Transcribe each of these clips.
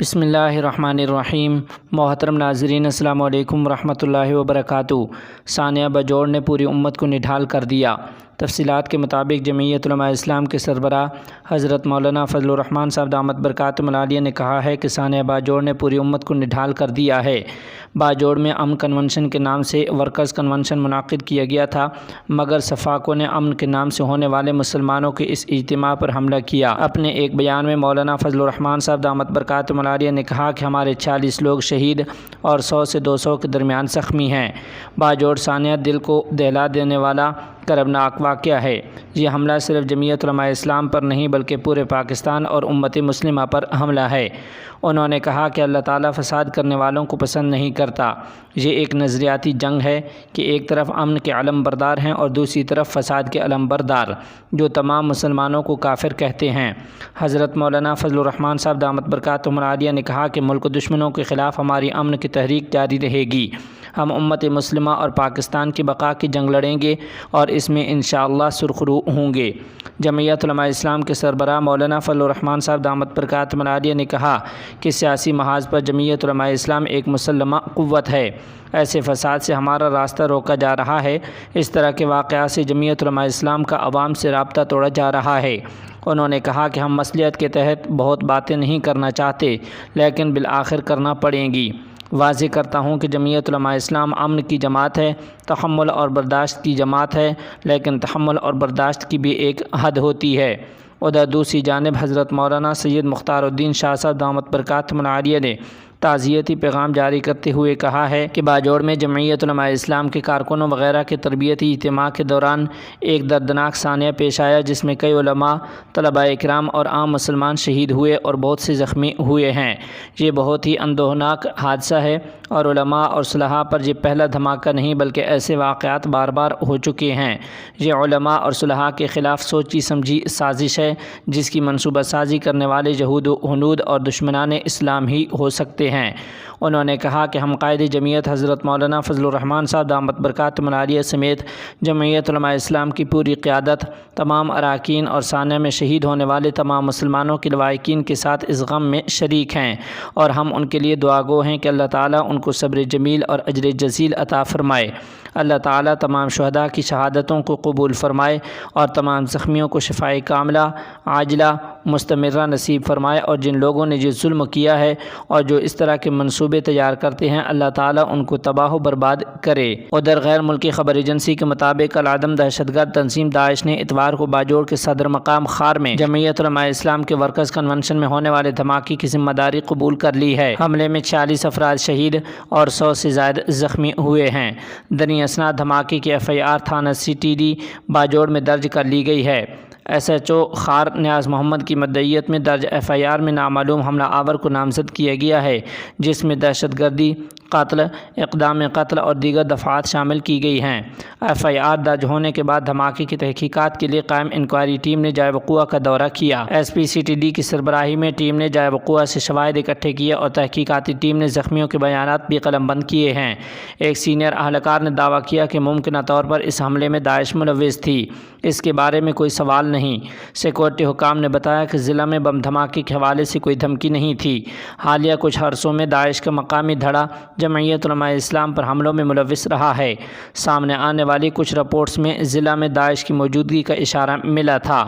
بسم اللہ الرحمن الرحیم۔ محترم ناظرین، السلام علیکم ورحمۃ اللہ وبرکاتہ۔ ثانیہ بجوڑ نے پوری امت کو نڈھال کر دیا۔ تفصیلات کے مطابق جمعیت علماء اسلام کے سربراہ حضرت مولانا فضل الرحمان صاحب دامت برکاتہم العالیہ نے کہا ہے کہ ثانیہ باجوڑ نے پوری امت کو نڈھال کر دیا ہے۔ باجوڑ میں امن کنونشن کے نام سے ورکرز کنونشن منعقد کیا گیا تھا، مگر صفاقوں نے امن کے نام سے ہونے والے مسلمانوں کے اس اجتماع پر حملہ کیا۔ اپنے ایک بیان میں مولانا فضل الرحمان صاحب دامت برکاتہم العالیہ نے کہا کہ ہمارے 40 لوگ شہید اور 100 سے 200 کے درمیان زخمی ہیں۔ باجوڑ ثانیہ دل کو دہلا دینے والا کربناک واقعہ ہے۔ یہ حملہ صرف جمعیت علماء اسلام پر نہیں بلکہ پورے پاکستان اور امت مسلمہ پر حملہ ہے۔ انہوں نے کہا کہ اللہ تعالیٰ فساد کرنے والوں کو پسند نہیں کرتا۔ یہ ایک نظریاتی جنگ ہے کہ ایک طرف امن کے علم بردار ہیں اور دوسری طرف فساد کے علم بردار، جو تمام مسلمانوں کو کافر کہتے ہیں۔ حضرت مولانا فضل الرحمان صاحب دامت برکاتہم العالیہ نے کہا کہ ملک دشمنوں کے خلاف ہماری امن کی تحریک جاری رہے گی۔ ہم امت مسلمہ اور پاکستان کی بقا کی جنگ لڑیں گے اور اس میں انشاءاللہ سرخرو ہوں گے۔ جمعیت علماء اسلام کے سربراہ مولانا فضل الرحمان صاحب دامت برکاتہم العالیہ نے کہا کہ سیاسی محاذ پر جمعیت علماء اسلام ایک مسلمہ قوت ہے۔ ایسے فساد سے ہمارا راستہ روکا جا رہا ہے۔ اس طرح کے واقعات سے جمعیت علماء اسلام کا عوام سے رابطہ توڑا جا رہا ہے۔ انہوں نے کہا کہ ہم مصلحت کے تحت بہت باتیں نہیں کرنا چاہتے، لیکن بالآخر کرنا پڑیں گی۔ واضح کرتا ہوں کہ جمعیت علماء اسلام امن کی جماعت ہے، تحمل اور برداشت کی جماعت ہے، لیکن تحمل اور برداشت کی بھی ایک حد ہوتی ہے۔ ادھر دوسری جانب حضرت مولانا سید مختار الدین شاہ صاحب دامت برکاتہم العالیہ نے تعزیتی پیغام جاری کرتے ہوئے کہا ہے کہ باجوڑ میں جمعیت علماء اسلام کے کارکنوں وغیرہ کے تربیتی اجتماع کے دوران ایک دردناک ثانیہ پیش آیا، جس میں کئی علماء، طلباء کرام اور عام مسلمان شہید ہوئے اور بہت سے زخمی ہوئے ہیں۔ یہ بہت ہی اندوہناک حادثہ ہے اور علماء اور صلحاء پر یہ پہلا دھماکہ نہیں بلکہ ایسے واقعات بار بار ہو چکے ہیں۔ یہ علماء اور صلحاء کے خلاف سوچی سمجھی سازش ہے، جس کی منصوبہ سازی کرنے والے یہود و ہنود اور دشمنان اسلام ہی ہو سکتے ہیں۔ انہوں نے کہا کہ ہم قائد جمعیت حضرت مولانا فضل الرحمان صاحب دامت برکاتہم العالیہ سمیت جمعیت علماء اسلام کی پوری قیادت، تمام اراکین اور ثانیہ میں شہید ہونے والے تمام مسلمانوں کے لواحقین کے ساتھ اس غم میں شریک ہیں، اور ہم ان کے لیے دعا گو ہیں کہ اللہ تعالیٰ ان کو صبر جمیل اور اجر جزیل عطا فرمائے۔ اللہ تعالیٰ تمام شہداء کی شہادتوں کو قبول فرمائے اور تمام زخمیوں کو شفائے کاملہ عاجلہ مستمرہ نصیب فرمائے، اور جن لوگوں نے یہ ظلم کیا ہے اور جو اس طرح کے منصوبے تیار کرتے ہیں، اللہ تعالیٰ ان کو تباہ و برباد کرے۔ ادھر غیر ملکی خبر ایجنسی کے مطابق العدم دہشت گرد تنظیم داعش نے اتوار کو باجوڑ کے صدر مقام خار میں جمعیت علماء اسلام کے ورکرز کنونشن میں ہونے والے دھماکے کی ذمہ داری قبول کر لی ہے۔ حملے میں 40 افراد شہید اور 100 سے زائد زخمی ہوئے ہیں۔ دریں اثنا دھماکے کی FIR تھانہ CTD باجوڑ میں درج کر لی گئی ہے۔ SHO خار نیاز محمد کی مدعیت میں درج FIR میں نامعلوم حملہ آور کو نامزد کیا گیا ہے، جس میں دہشت گردی، قتل، اقدام قتل اور دیگر دفعات شامل کی گئی ہیں۔ FIR درج ہونے کے بعد دھماکے کی تحقیقات کے لیے قائم انکوائری ٹیم نے جائے وقوع کا دورہ کیا۔ SP CTD کی سربراہی میں ٹیم نے جائے وقوع سے شواہد اکٹھے کیے اور تحقیقاتی ٹیم نے زخمیوں کے بیانات بھی قلم بند کیے ہیں۔ ایک سینئر اہلکار نے دعویٰ کیا کہ ممکنہ طور پر اس حملے میں داعش ملوث تھی۔ اس کے بارے میں کوئی سوال نہیں۔ سیکورٹی حکام نے بتایا کہ ضلع میں بم دھماکے کے حوالے سے کوئی دھمکی نہیں تھی۔ حالیہ کچھ عرصوں میں داعش کا مقامی دھڑا جمعیت علماء اسلام پر حملوں میں ملوث رہا ہے۔ سامنے آنے والی کچھ رپورٹس میں ضلع میں داعش کی موجودگی کا اشارہ ملا تھا۔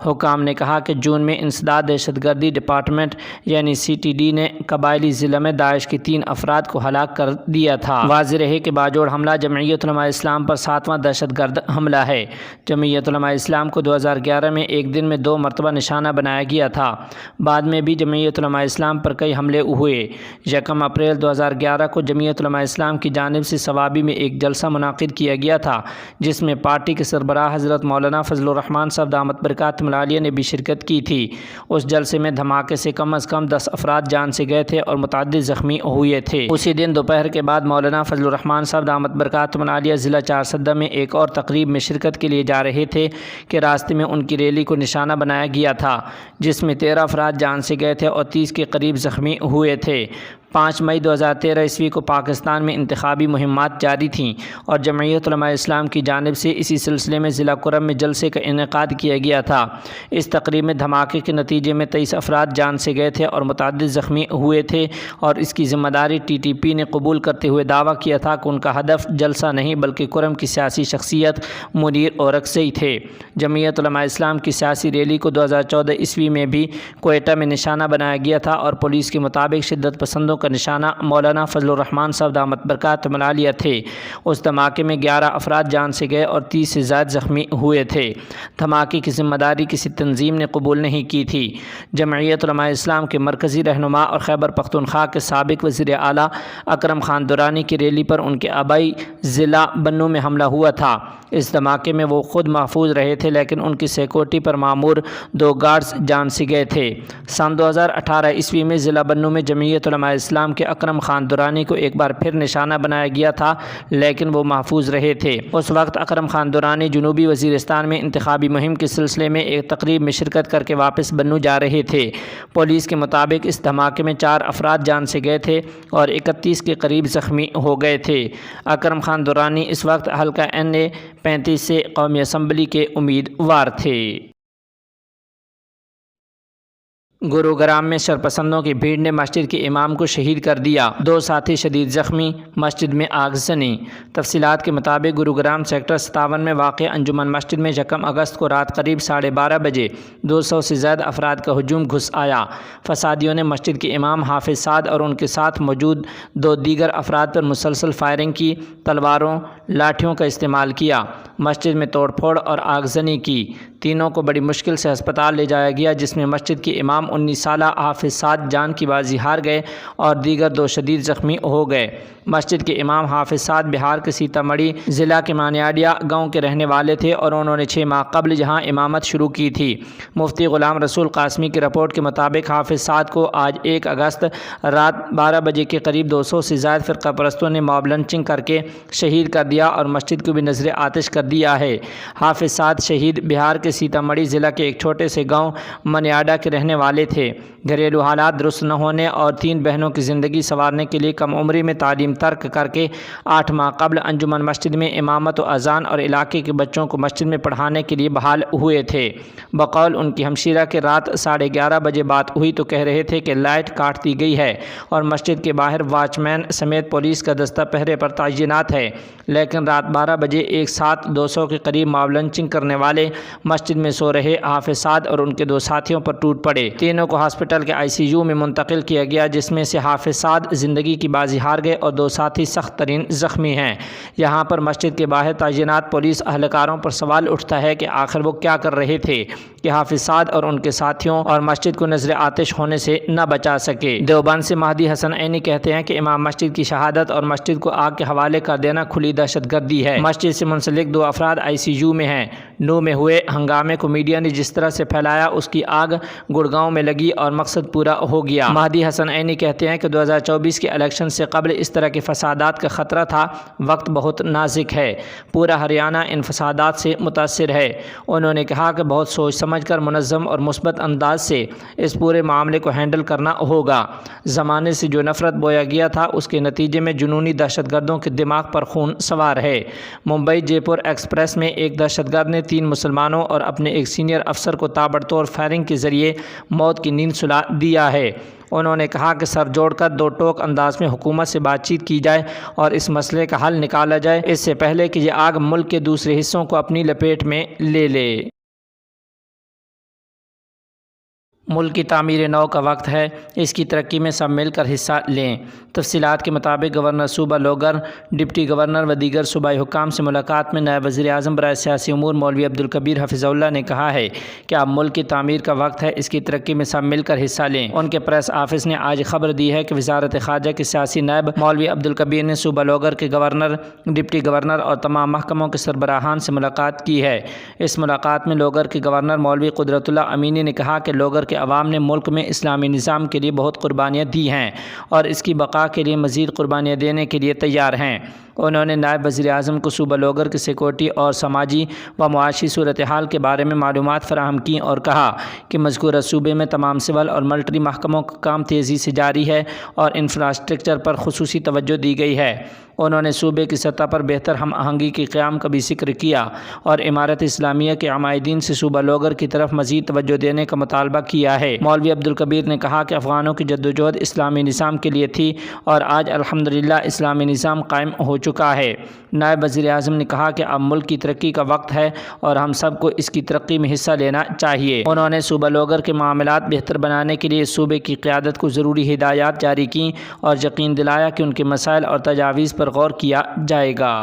حکام نے کہا کہ جون میں انسداد دہشت گردی ڈپارٹمنٹ یعنی CTD نے قبائلی ضلع میں داعش کے 3 افراد کو ہلاک کر دیا تھا۔ واضح رہے کہ باجوڑ حملہ جمعیت علماء اسلام پر 7واں دہشت گرد حملہ ہے۔ جمعیت علماء اسلام کو 2011 میں ایک دن میں 2 مرتبہ نشانہ بنایا گیا تھا۔ بعد میں بھی جمعیت علماء اسلام پر کئی حملے ہوئے۔ 1 اپریل 2011 کو جمعیت علماء اسلام کی جانب سے ثوابی میں ایک جلسہ منعقد کیا گیا تھا، جس میں پارٹی کے سربراہ حضرت مولانا فضل الرحمان صاحب دامت برکاتہم العالیہ نے بھی شرکت کی تھی۔ اس جلسے میں دھماکے سے کم از کم 10 افراد جان سے گئے تھے اور متعدد زخمی ہوئے تھے۔ اسی دن دوپہر کے بعد مولانا فضل الرحمان صاحب دامت برکاتہم العالیہ ضلع چارسدہ میں ایک اور تقریب میں شرکت کے لیے جا رہے تھے کہ راستے میں ان کی ریلی کو نشانہ بنایا گیا تھا، جس میں 13 افراد جان سے گئے تھے اور 30 کے قریب زخمی ہوئے تھے۔ 5 مئی 2013 عیسوی کو پاکستان میں انتخابی مہمات جاری تھیں اور جمعیت علماء اسلام کی جانب سے اسی سلسلے میں ضلع کرم میں جلسے کا انعقاد کیا گیا تھا۔ اس تقریب میں دھماکے کے نتیجے میں 23 افراد جان سے گئے تھے اور متعدد زخمی ہوئے تھے، اور اس کی ذمہ داری TTP نے قبول کرتے ہوئے دعویٰ کیا تھا کہ ان کا ہدف جلسہ نہیں بلکہ کرم کی سیاسی شخصیت منیر اورکزئی تھے۔ جمعیت علماء اسلام کی سیاسی ریلی کو 2014 عیسوی میں بھی کوئٹہ میں نشانہ بنایا گیا تھا اور پولیس کے مطابق شدت پسندوں کا نشانہ مولانا فضل الرحمان صاحب دامت برکاتہم العالیہ تھے۔ اس دھماکے میں 11 افراد جان سے گئے اور 30 سے زائد زخمی ہوئے تھے۔ دھماکے کی ذمہ داری کسی تنظیم نے قبول نہیں کی تھی۔ جمعیت علماء اسلام کے مرکزی رہنما اور خیبر پختونخوا کے سابق وزیر اعلیٰ اکرم خان درانی کی ریلی پر ان کے آبائی ضلع بنوں میں حملہ ہوا تھا۔ اس دھماکے میں وہ خود محفوظ رہے تھے لیکن ان کی سیکورٹی پر مامور 2 گارڈز جان سے گئے تھے۔ سن 2018 عیسوی میں ضلع بنوں میں جمعیت علماء اسلام کے اکرم خان درانی کو ایک بار پھر نشانہ بنایا گیا تھا لیکن وہ محفوظ رہے تھے۔ اس وقت اکرم خان درانی جنوبی وزیرستان میں انتخابی مہم کے سلسلے میں ایک تقریب میں شرکت کر کے واپس بنوں جا رہے تھے۔ پولیس کے مطابق اس دھماکے میں 4 افراد جان سے گئے تھے اور 31 کے قریب زخمی ہو گئے تھے۔ اکرم خان درانی اس وقت حلقہ NA 35 سے قومی اسمبلی کے امیدوار تھے۔ گروگرام میں شرپسندوں کی بھیڑ نے مسجد کے امام کو شہید کر دیا، 2 ساتھی شدید زخمی، مسجد میں آگ زنی۔ تفصیلات کے مطابق گروگرام سیکٹر 57 میں واقع انجمن مسجد میں 1 اگست کو رات قریب 12:30 بجے 200 سے زائد افراد کا ہجوم گھس آیا۔ فسادیوں نے مسجد کے امام حافظ سعد اور ان کے ساتھ موجود 2 دیگر افراد پر مسلسل فائرنگ کی، تلواروں، لاٹھیوں کا استعمال کیا، مسجد میں توڑ پھوڑ اور آگ زنی کی۔ تینوں کو بڑی مشکل سے ہسپتال لے جایا گیا جس میں مسجد کے امام 19 سالہ حافظ سعد جان کی بازی ہار گئے اور دیگر 2 شدید زخمی ہو گئے۔ مسجد کے امام حافظ سعد بہار کے سیتامڑھی ضلع کے مانیاڈیا گاؤں کے رہنے والے تھے اور انہوں نے 6 ماہ قبل یہاں امامت شروع کی تھی۔ مفتی غلام رسول قاسمی کی رپورٹ کے مطابق حافظ سعد کو آج 1 اگست رات 12 بجے کے قریب 200 سے زائد فرقہ پرستوں نے موب لنچنگ کر کے شہید کر دیا اور مسجد کو بھی نذر آتش کر دیا ہے۔ حافظ سعد شہید بہار کے سیتامڑھی ضلع کے ایک چھوٹے سے گاؤں منیاڈا کے رہنے والے تھے۔ گھریلو حالات درست نہ ہونے اور 3 بہنوں کی زندگی سنوارنے کے لیے کم عمری میں تعلیم ترک کر کے 8 ماہ قبل انجمن مسجد میں امامت و اذان اور علاقے کے بچوں کو مسجد میں پڑھانے کے لیے بحال ہوئے تھے۔ بقول ان کی ہمشیرہ کے رات 11:30 بجے بات ہوئی تو کہہ رہے تھے کہ لائٹ کاٹ دی گئی ہے اور مسجد کے باہر واچ مین سمیت پولیس کا دستہ پہرے پر تعینات ہے، لیکن رات 12 بجے ایک ساتھ 200 کے قریب موب لنچنگ کرنے والے مسجد میں سو رہے حافظ سعد اور ان کے 2 ساتھیوں پر ٹوٹ پڑے۔ تینوں کو ہاسپٹل کے ICU میں منتقل کیا گیا جس میں سے حافظ سعد زندگی کی بازی ہار گئے اور 2 ساتھی سخت ترین زخمی ہیں۔ یہاں پر مسجد کے باہر تعینات پولیس اہلکاروں پر سوال اٹھتا ہے کہ آخر وہ کیا کر رہے تھے کہ حافظ سعد اور ان کے ساتھیوں اور مسجد کو نذر آتش ہونے سے نہ بچا سکے۔ دیوبند سے مہدی حسن عینی کہتے ہیں کہ امام مسجد کی شہادت اور مسجد کو آگ کے حوالے کر دینا کھلی دہشت گردی ہے۔ مسجد سے منسلک 2 افراد ICU میں ہیں۔ نو میں ہوئے ہنگامے کو میڈیا نے جس طرح سے پھیلایا اس کی آگ گڑگاؤں میں لگی اور مقصد پورا ہو گیا۔ مہدی حسن عینی کہتے ہیں کہ 2024 کے الیکشن سے قبل اس طرح کے فسادات کا خطرہ تھا، وقت بہت نازک ہے، پورا ہریانہ ان فسادات سے متاثر ہے۔ انہوں نے کہا کہ بہت سوچ سمجھ کر منظم اور مثبت انداز سے اس پورے معاملے کو ہینڈل کرنا ہوگا۔ زمانے سے جو نفرت بویا گیا تھا اس کے نتیجے میں جنونی دہشت گردوں کے دماغ پر خون سوار ہے۔ ممبئی جے پور ایکسپریس میں ایک دہشت گرد نے 3 مسلمانوں اور اپنے ایک سینئر افسر کو تابڑتوڑ فائرنگ کے ذریعے موت کی نیند سلا دیا ہے۔ انہوں نے کہا کہ سر جوڑ کر 2 ٹوک انداز میں حکومت سے بات چیت کی جائے اور اس مسئلے کا حل نکالا جائے اس سے پہلے کہ یہ آگ ملک کے دوسرے حصوں کو اپنی لپیٹ میں لے لے۔ ملک کی تعمیر نو کا وقت ہے، اس کی ترقی میں سب مل کر حصہ لیں۔ تفصیلات کے مطابق گورنر صوبہ لوگر، ڈپٹی گورنر و دیگر صوبائی حکام سے ملاقات میں نائب وزیر اعظم برائے سیاسی امور مولوی عبدالکبیر حفظہ اللہ نے کہا ہے کہ اب ملک کی تعمیر کا وقت ہے، اس کی ترقی میں سب مل کر حصہ لیں۔ ان کے پریس آفس نے آج خبر دی ہے کہ وزارت خارجہ کے سیاسی نائب مولوی عبدالکبیر نے صوبہ لوگر کے گورنر، ڈپٹی گورنر اور تمام محکموں کے سربراہان سے ملاقات کی ہے۔ اس ملاقات میں لوگر کے گورنر مولوی قدرت اللہ امینی نے کہا کہ لوگر کے عوام نے ملک میں اسلامی نظام کے لیے بہت قربانیاں دی ہیں اور اس کی بقا کے لیے مزید قربانیاں دینے کے لیے تیار ہیں۔ انہوں نے نائب وزیر اعظم کو صوبہ لوگر کی سیکورٹی اور سماجی و معاشی صورتحال کے بارے میں معلومات فراہم کیں اور کہا کہ مذکورہ صوبے میں تمام سول اور ملٹری محکموں کا کام تیزی سے جاری ہے اور انفراسٹرکچر پر خصوصی توجہ دی گئی ہے۔ انہوں نے صوبے کی سطح پر بہتر ہم آہنگی کے قیام کا بھی ذکر کیا اور امارت اسلامیہ کے عمائدین سے صوبہ لوگر کی طرف مزید توجہ دینے کا مطالبہ کیا ہے۔ مولوی عبدالکبیر نے کہا کہ افغانوں کی جدوجہد اسلامی نظام کے لیے تھی اور آج الحمدللہ اسلامی نظام قائم ہو چکا ہے۔ نائب وزیر اعظم نے کہا کہ اب ملک کی ترقی کا وقت ہے اور ہم سب کو اس کی ترقی میں حصہ لینا چاہیے۔ انہوں نے صوبہ لوگر کے معاملات بہتر بنانے کے لیے صوبے کی قیادت کو ضروری ہدایات جاری کیں اور یقین دلایا کہ ان کے مسائل اور تجاویز پر غور کیا جائے گا۔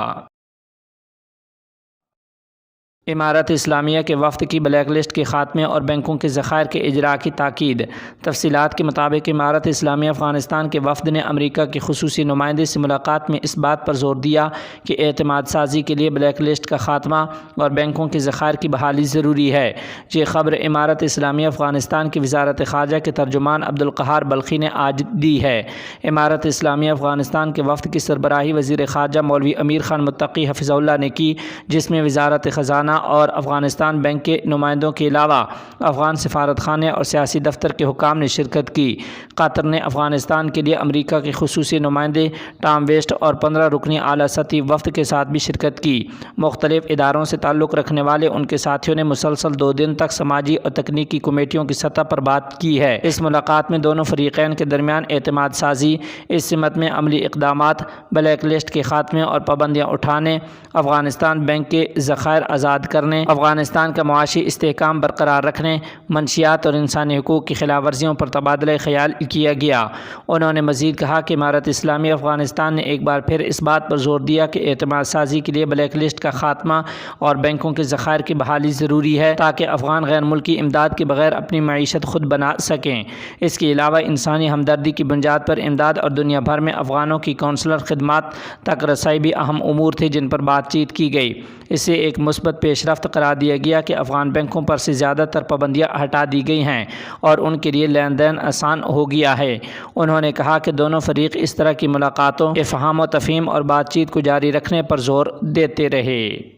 امارت اسلامیہ کے وفد کی بلیک لسٹ کے خاتمے اور بینکوں کے ذخائر کے اجراء کی تاکید۔ تفصیلات کے مطابق امارت اسلامیہ افغانستان کے وفد نے امریکہ کے خصوصی نمائندے سے ملاقات میں اس بات پر زور دیا کہ اعتماد سازی کے لیے بلیک لسٹ کا خاتمہ اور بینکوں کے ذخائر کی بحالی ضروری ہے۔ یہ خبر امارت اسلامیہ افغانستان کی وزارت خارجہ کے ترجمان عبدالقہار بلخی نے آج دی ہے۔ امارت اسلامیہ افغانستان کے وفد کی سربراہی وزیر خارجہ مولوی امیر خان متقی حفظہ اللہ نے کی، جس میں وزارت خزانہ اور افغانستان بینک کے نمائندوں کے علاوہ افغان سفارت خانے اور سیاسی دفتر کے حکام نے شرکت کی۔ قطر نے افغانستان کے لیے امریکہ کے خصوصی نمائندے ٹام ویسٹ اور 15 رکنی اعلیٰ سطحی وفد کے ساتھ بھی شرکت کی۔ مختلف اداروں سے تعلق رکھنے والے ان کے ساتھیوں نے مسلسل 2 دن تک سماجی اور تکنیکی کمیٹیوں کی سطح پر بات کی ہے۔ اس ملاقات میں دونوں فریقین کے درمیان اعتماد سازی، اس سمت میں عملی اقدامات، بلیک لسٹ کے خاتمے اور پابندیاں اٹھانے، افغانستان بینک کے ذخائر آزاد کرنے، افغانستان کا معاشی استحکام برقرار رکھنے، منشیات اور انسانی حقوق کی خلاف ورزیوں پر تبادلہ خیال کیا گیا۔ انہوں نے مزید کہا کہ امارت اسلامی افغانستان نے ایک بار پھر اس بات پر زور دیا کہ اعتماد سازی کے لیے بلیک لسٹ کا خاتمہ اور بینکوں کے ذخائر کی بحالی ضروری ہے تاکہ افغان غیر ملکی امداد کے بغیر اپنی معیشت خود بنا سکیں۔ اس کے علاوہ انسانی ہمدردی کی بنیاد پر امداد اور دنیا بھر میں افغانوں کی کونسلر خدمات تک رسائی بھی اہم امور تھے جن پر بات چیت کی گئی۔ اسے ایک مثبت پیش رفت قرار دیا گیا کہ افغان بینکوں پر سے زیادہ تر پابندیاں ہٹا دی گئی ہیں اور ان کے لیے لین دین آسان ہو گیا ہے۔ انہوں نے کہا کہ دونوں فریق اس طرح کی ملاقاتوں، افہام و تفہیم اور بات چیت کو جاری رکھنے پر زور دیتے رہے۔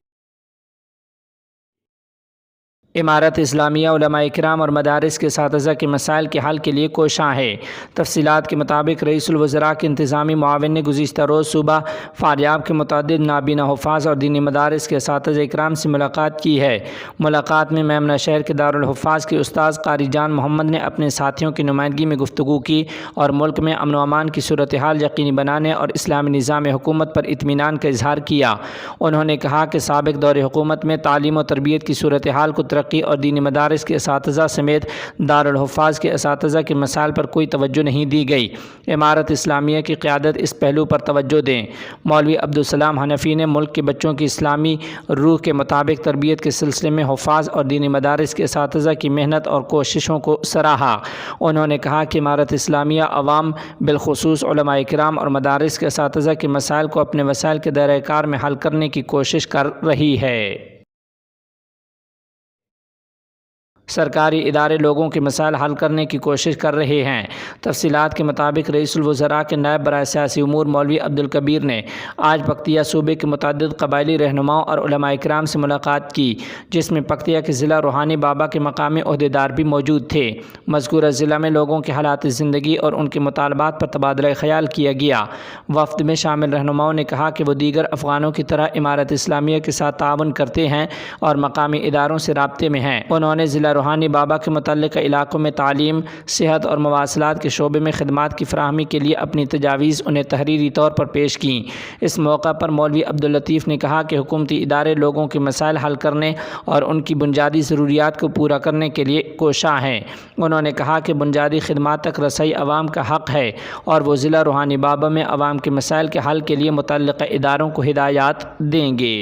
امارت اسلامیہ علماء کرام اور مدارس کے اساتذہ کے مسائل کے حل کے لیے کوشاں ہے۔ تفصیلات کے مطابق رئیس الوزراء کے انتظامی معاون نے گزشتہ روز صوبہ فاریاب کے متعدد نابینا حفاظ اور دینی مدارس کے اساتذہ کرام سے ملاقات کی ہے۔ ملاقات میں میمنہ شہر کے دارالحفاظ کے استاذ قاری جان محمد نے اپنے ساتھیوں کی نمائندگی میں گفتگو کی اور ملک میں امن و امان کی صورتحال یقینی بنانے اور اسلامی نظام حکومت پر اطمینان کا اظہار کیا۔ انہوں نے کہا کہ سابق دور حکومت میں تعلیم و تربیت کی صورتحال کو ترقی اور دینی مدارس کے اساتذہ سمیت دارالحفاظ کے اساتذہ کے مسائل پر کوئی توجہ نہیں دی گئی۔ امارت اسلامیہ کی قیادت اس پہلو پر توجہ دیں۔ مولوی عبدالسلام حنفی نے ملک کے بچوں کی اسلامی روح کے مطابق تربیت کے سلسلے میں حفاظ اور دینی مدارس کے اساتذہ کی محنت اور کوششوں کو سراہا۔ انہوں نے کہا کہ امارت اسلامیہ عوام بالخصوص علماء کرام اور مدارس کے اساتذہ کے مسائل کو اپنے وسائل کے دائرۂ کار میں حل کرنے کی کوشش کر رہی ہے۔ سرکاری ادارے لوگوں کے مسائل حل کرنے کی کوشش کر رہے ہیں۔ تفصیلات کے مطابق رئیس الوزراء کے نائب برائے سیاسی امور مولوی عبدالکبیر نے آج پکتیا صوبے کے متعدد قبائلی رہنماؤں اور علماء کرام سے ملاقات کی، جس میں پکتیا کے ضلع روحانی بابا کے مقامی عہدیدار بھی موجود تھے۔ مذکورہ ضلع میں لوگوں کے حالات زندگی اور ان کے مطالبات پر تبادلہ خیال کیا گیا۔ وفد میں شامل رہنماؤں نے کہا کہ وہ دیگر افغانوں کی طرح امارت اسلامیہ کے ساتھ تعاون کرتے ہیں اور مقامی اداروں سے رابطے میں ہیں۔ انہوں نے ضلع روحانی بابا کے متعلقہ علاقوں میں تعلیم، صحت اور مواصلات کے شعبے میں خدمات کی فراہمی کے لیے اپنی تجاویز انہیں تحریری طور پر پیش کیں۔ اس موقع پر مولوی عبداللطیف نے کہا کہ حکومتی ادارے لوگوں کے مسائل حل کرنے اور ان کی بنیادی ضروریات کو پورا کرنے کے لیے کوشاں ہیں۔ انہوں نے کہا کہ بنیادی خدمات تک رسائی عوام کا حق ہے اور وہ ضلع روحانی بابا میں عوام کے مسائل کے حل کے لیے متعلقہ اداروں کو ہدایات دیں گے۔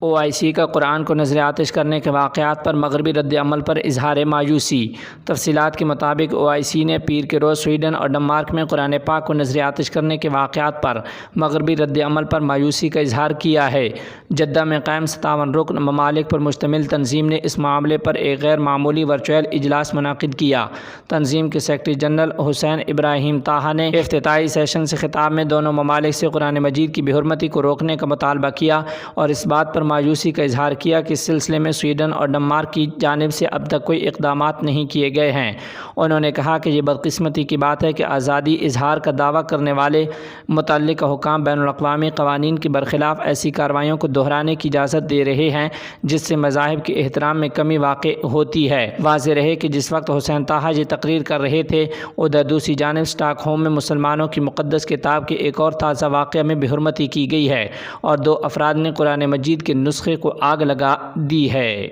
OIC کا قرآن کو نذر آتش کرنے کے واقعات پر مغربی رد عمل پر اظہار مایوسی۔ تفصیلات کے مطابق OIC نے پیر کے روز سویڈن اور ڈنمارک میں قرآن پاک کو نذر آتش کرنے کے واقعات پر مغربی رد عمل پر مایوسی کا اظہار کیا ہے۔ جدہ میں قائم 57 رکن ممالک پر مشتمل تنظیم نے اس معاملے پر ایک غیر معمولی ورچوئل اجلاس منعقد کیا۔ تنظیم کے سیکرٹری جنرل حسین ابراہیم طاہا نے افتتاحی سیشن سے خطاب میں دونوں ممالک سے قرآن مجید کی بے حرمتی کو روکنے کا مطالبہ کیا اور اس بات پر مایوسی کا اظہار کیا کہ اس سلسلے میں سویڈن اور ڈنمارک کی جانب سے اب تک کوئی اقدامات نہیں کیے گئے ہیں۔ انہوں نے کہا کہ یہ بدقسمتی کی بات ہے کہ آزادی اظہار کا دعویٰ کرنے والے متعلقہ حکام بین الاقوامی قوانین کے برخلاف ایسی کارروائیوں کو دہرانے کی اجازت دے رہے ہیں جس سے مذاہب کے احترام میں کمی واقع ہوتی ہے۔ واضح رہے کہ جس وقت حسین طاہا یہ تقریر کر رہے تھے، ادھر دوسری جانب اسٹاک ہوم میں مسلمانوں کی مقدس کتاب کے ایک اور تازہ واقعہ میں بے حرمتی کی گئی ہے اور 2 افراد نے قرآن مجید کے نسخے کو آگ لگا دی ہے۔